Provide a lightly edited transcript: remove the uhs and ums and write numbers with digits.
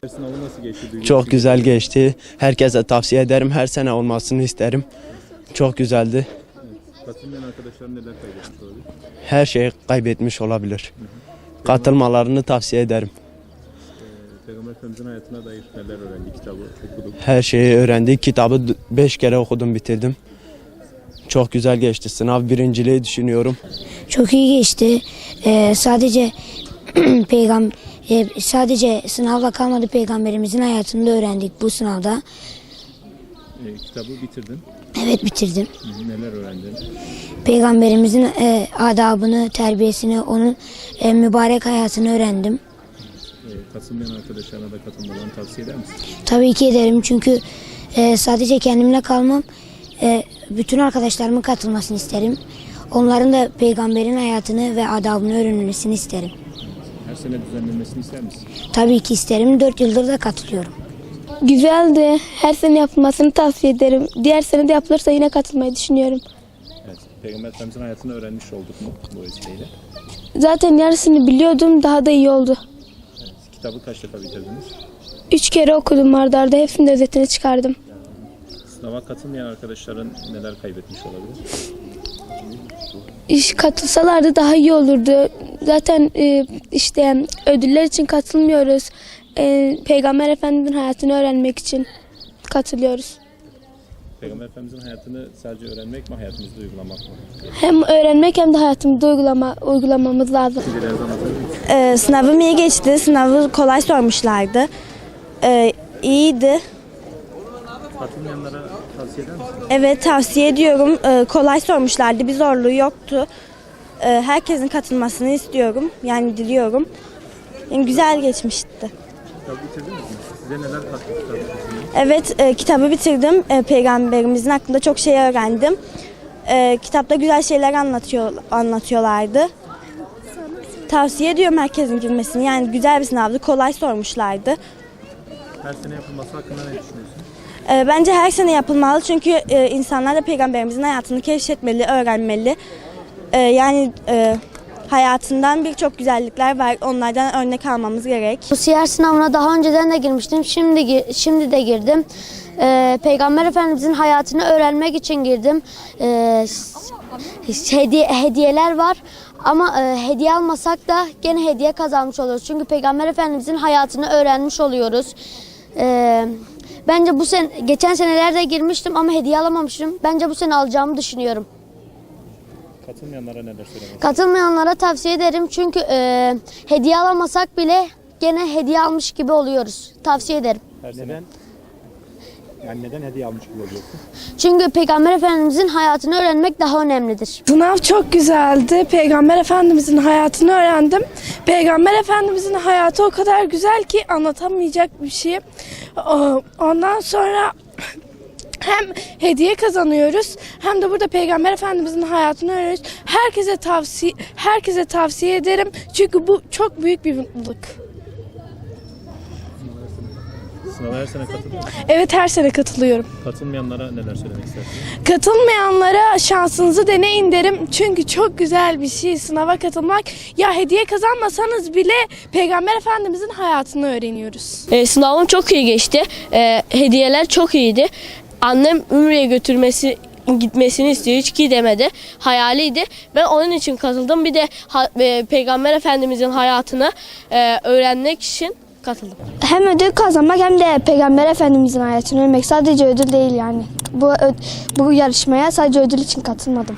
Sınavı nasıl geçti? Çok güzel geçti. Herkese tavsiye ederim. Her sene olmasını isterim. Çok güzeldi. Katılmayan arkadaşlar neler kaybetmiş olabilir? Her şeyi kaybetmiş olabilir. Katılmalarını tavsiye ederim. Peygamber Efendimiz'in hayatına dair neler öğrendik, kitabı okuduk. Her şeyi öğrendik. Kitabı 5 kere okudum, bitirdim. Çok güzel geçti. Sınav birinciliği düşünüyorum. Çok iyi geçti. Sadece sadece sınavla kalmadı, peygamberimizin hayatını da öğrendik bu sınavda. Kitabı bitirdin. Evet, bitirdim. Neler öğrendin? Peygamberimizin adabını, terbiyesini, onun mübarek hayatını öğrendim. Katılmayan arkadaşlarına da katılmalarını tavsiye eder misin? Tabii ki ederim, çünkü sadece kendimle kalmam, bütün arkadaşlarımın katılmasını isterim. Onların da peygamberin hayatını ve adabını öğrenmesini isterim. Her sene düzenlenmesini ister misin? Tabii ki isterim. 4 yıldır da katılıyorum. Güzeldi. Her sene yapılmasını tavsiye ederim. Diğer sene de yapılırsa yine katılmayı düşünüyorum. Evet. Peygamber Efendimiz'in hayatını öğrenmiş olduk mu bu vesileyle? Zaten yarısını biliyordum. Daha da iyi oldu. Evet. Kitabı kaç defa bitirdiniz? 3 kere okudum arda arda. Hepsinin özetini çıkardım. Sınava katılmayan arkadaşların neler kaybetmiş olabilir? Katılsalardı daha iyi olurdu. Zaten işte ödüller için katılmıyoruz. Peygamber Efendimiz'in hayatını öğrenmek için katılıyoruz. Peygamber Efendimiz'in hayatını sadece öğrenmek mi, hayatımızda uygulamak mı? Hem öğrenmek hem de hayatımızda uygulamamız lazım. Sınavım iyi geçti. Sınavı kolay sormuşlardı. İyiydi. Katılmayanlara tavsiye eder misin? Evet, tavsiye ediyorum. Kolay sormuşlardı. Bir zorluğu yoktu. Herkesin katılmasını istiyorum. Yani diliyorum. Yani güzel geçmişti. Kitabı bitirdiniz mi? Size neler kattı kitabı? Evet, kitabı bitirdim. Peygamberimizin hakkında çok şey öğrendim. Kitapta güzel şeyler anlatıyorlardı. Tavsiye ediyorum herkesin girmesini. Yani güzel bir sınavdı. Kolay sormuşlardı. Her sene yapılması hakkında ne düşünüyorsun? Bence her sene yapılmalı, çünkü insanlar da peygamberimizin hayatını keşfetmeli, öğrenmeli. Hayatından birçok güzellikler var, onlardan örnek almamız gerek. Bu siyer sınavına daha önceden de girmiştim. Şimdi de girdim. Peygamber Efendimizin hayatını öğrenmek için girdim. Hediyeler var. Ama hediye almasak da gene hediye kazanmış oluyoruz. Çünkü Peygamber Efendimizin hayatını öğrenmiş oluyoruz. Bence geçen senelerde girmiştim ama hediye alamamıştım. Bence bu sene alacağımı düşünüyorum. Katılmayanlara neler söylemek? Katılmayanlara tavsiye ederim. Çünkü hediye alamasak bile gene hediye almış gibi oluyoruz. Tavsiye ederim. Neden hediye almış gibi oluyorsun? Çünkü Peygamber Efendimizin hayatını öğrenmek daha önemlidir. Sınav çok güzeldi. Peygamber Efendimizin hayatını öğrendim. Peygamber Efendimizin hayatı o kadar güzel ki anlatamayacak bir şey. Ondan sonra hem hediye kazanıyoruz hem de burada Peygamber Efendimizin hayatını öğreniyoruz. Herkese tavsiye ederim. Çünkü bu çok büyük bir mutluluk. Sınava her sene katılıyor musun? Evet, her sene katılıyorum. Katılmayanlara neler söylemek istersin? Katılmayanlara şansınızı deneyin derim. Çünkü çok güzel bir şey sınava katılmak. Ya hediye kazanmasanız bile Peygamber Efendimizin hayatını öğreniyoruz. Sınavım çok iyi geçti. Hediyeler çok iyiydi. Annem Ümre'ye gitmesini istiyor. Hiç gidemedi. Hayaliydi. Ben onun için katıldım. Bir de Peygamber Efendimizin hayatını öğrenmek için katıldım. Hem ödül kazanmak hem de Peygamber Efendimizin hayatını öğrenmek. Sadece ödül değil yani. Bu yarışmaya sadece ödül için katılmadım.